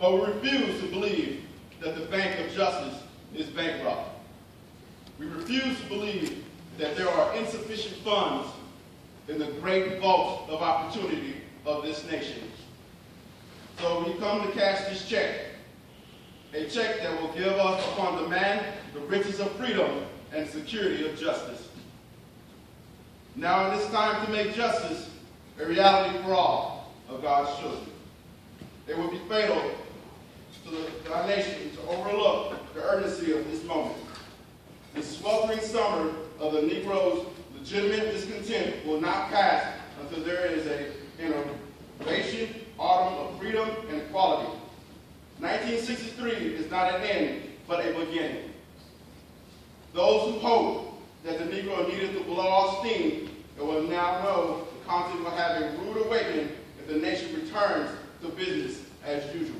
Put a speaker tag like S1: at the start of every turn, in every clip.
S1: But we refuse to believe that the Bank of Justice is bankrupt. We refuse to believe that there are insufficient funds in the great vault of opportunity of this nation. So we come to cash this check, a check that will give us upon demand the riches of freedom and security of justice. Now it is time to make justice a reality for all of God's children. It would be fatal to our nation to overlook the urgency of this moment. The sweltering summer of the Negro's legitimate discontent will not pass until there is an innovation, autumn of freedom and equality. 1963 is not an end, but a beginning. Those who hope that the Negro needed to blow off steam, it will now know the continent will have a rude awakening if the nation returns to business as usual.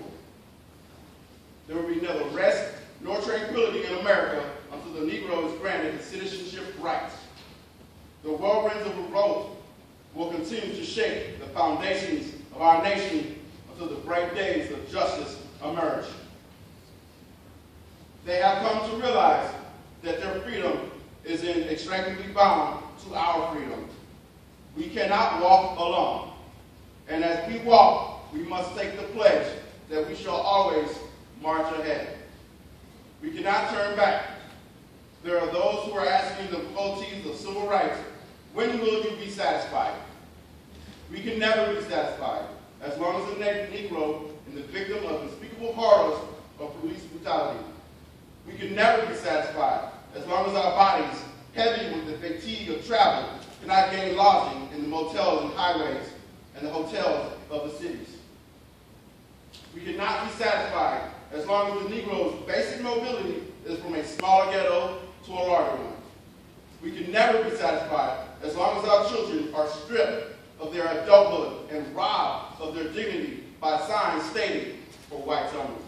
S1: There will be neither rest nor tranquility in America until the Negro is granted his citizenship rights. The whirlwinds of revolt will continue to shake the foundations of our nation until the bright days of justice emerge. They have come to realize that their freedom is inextricably bound to our freedom. We cannot walk alone. And as we walk, we must take the pledge that we shall always march ahead. We cannot turn back. There are those who are asking the devotees of civil rights, when will you be satisfied? We can never be satisfied as long as the Negro is the victim of unspeakable horrors of police brutality. We can never be satisfied as long as our bodies, heavy with the fatigue of travel, cannot gain lodging in the motels and highways and the hotels of the cities. We cannot be satisfied as long as the Negro's basic mobility is from a smaller ghetto to a larger one. We can never be satisfied as long as our children are stripped of their adulthood and robbed of their dignity by signs stating, for whites only.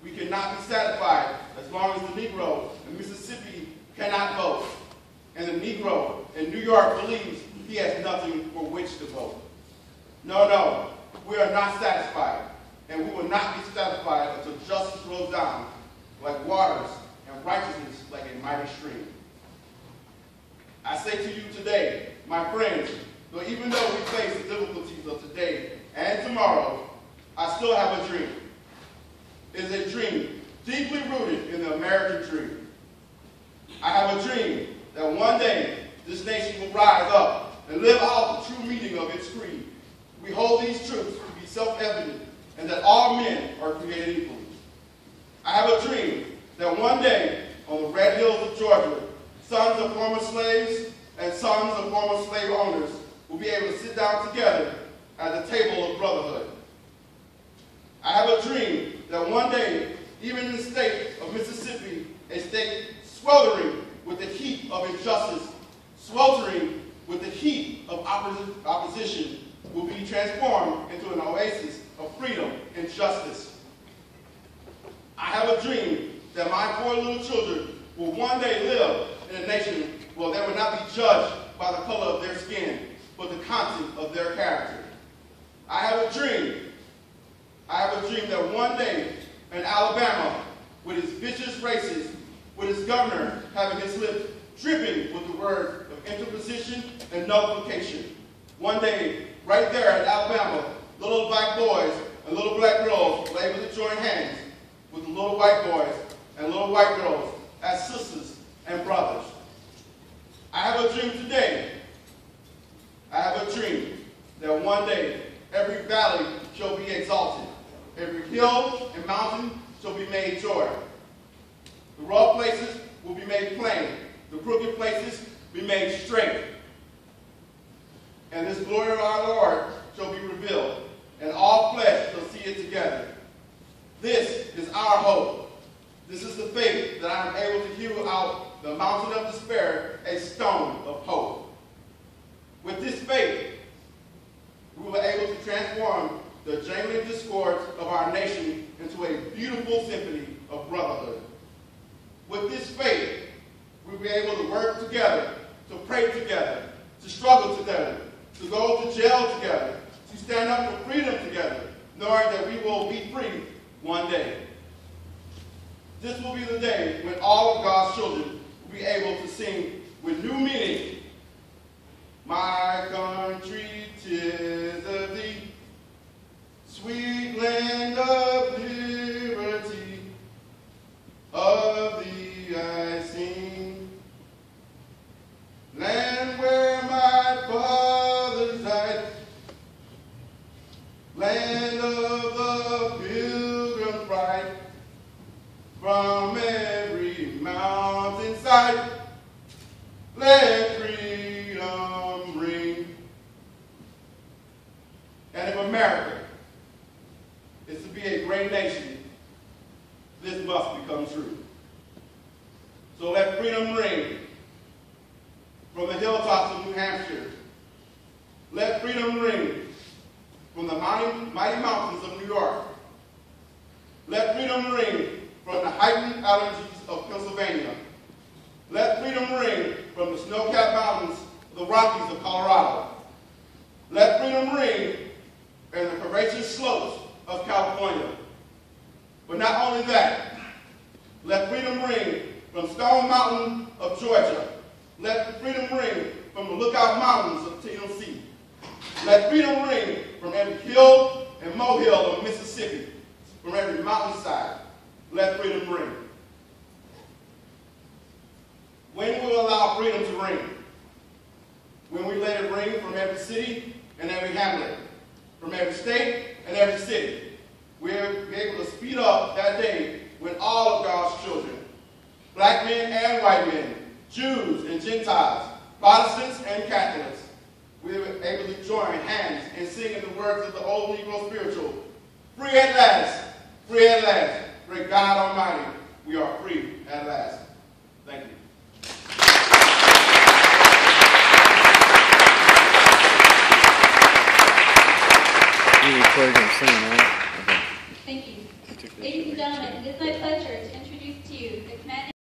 S1: We cannot be satisfied as long as the Negro in Mississippi cannot vote, and the Negro in New York believes he has nothing for which to vote. No, we are not satisfied, and we will not be satisfied until justice rolls down like waters and righteousness like a mighty stream. I say to you today, my friends, though even though we face the difficulties of today and tomorrow, I still have a dream. It is a dream deeply rooted in the American dream. I have a dream that one day this nation will rise up and live out the true meaning of its creed. We hold these truths to be self-evident and that all men are created equally. I have a dream that one day on the red hills of Georgia, sons of former slaves and sons of former slave owners will be able to sit down together at the table of brotherhood. I have a dream that one day, even in the state of Mississippi, a state sweltering with the heat of injustice, sweltering with the heat of opposition, will be transformed into an oasis of freedom and justice. I have a dream that my 4 little children will one day live in a nation where they will not be judged by the color of their skin, but the content of their character. I have a dream that one day in Alabama, with its vicious racists, with its governor having his lips dripping with the word of interposition and nullification, one day, right there in Alabama, little black boys and little black girls will be able to join hands with the little white boys and little white girls as sisters and brothers. I have a dream today. I have a dream that one day every valley shall be exalted, every hill and mountain shall be made joy. The rough places will be made plain, the crooked places be made straight. And this glory of our Lord shall be revealed, and all flesh shall see it together. This is our hope. This is the faith that I am able to hew out the mountain of despair a stone of hope. With this faith, we were able to transform the jangling discords of our nation into a beautiful symphony of brotherhood. With this faith, we were able to work together, to pray together, to struggle together, to go to jail together, to stand up for freedom together, knowing that we will be free one day. This will be the day when all of God's children will be able to sing with new meaning. My country, 'tis of thee, sweet land of liberty, of thee I sing. Land where my fathers died, land of the pilgrim pride, from every mountainside, let freedom ring. And if America is to be a great nation, this must become true. So let freedom ring from the hilltops of New Hampshire. Let freedom ring from the mighty mountains of New York. Let freedom ring from the heightened allergies of Pennsylvania. Let freedom ring from the snow-capped mountains of the Rockies of Colorado. Let freedom ring in the courageous slopes of California. But not only that, let freedom ring from Stone Mountain of Georgia. Let freedom ring from the Lookout Mountains of Tennessee. Let freedom ring from every hill and molehill of Mississippi, from every mountainside. Let freedom ring. When will we allow freedom to ring? When we let it ring from every city and every hamlet, from every state and every city. We'll be able to speed up that day when all of God's children, black men and white men, Jews and Gentiles, Protestants and Catholics, we'll be able to join hands and sing in the words of the old Negro spiritual, free at last, great God Almighty, we are free at last. Thank you.
S2: You recorded him singing, right?
S3: Thank you. Ladies and gentlemen, it is my pleasure to introduce to you the commanding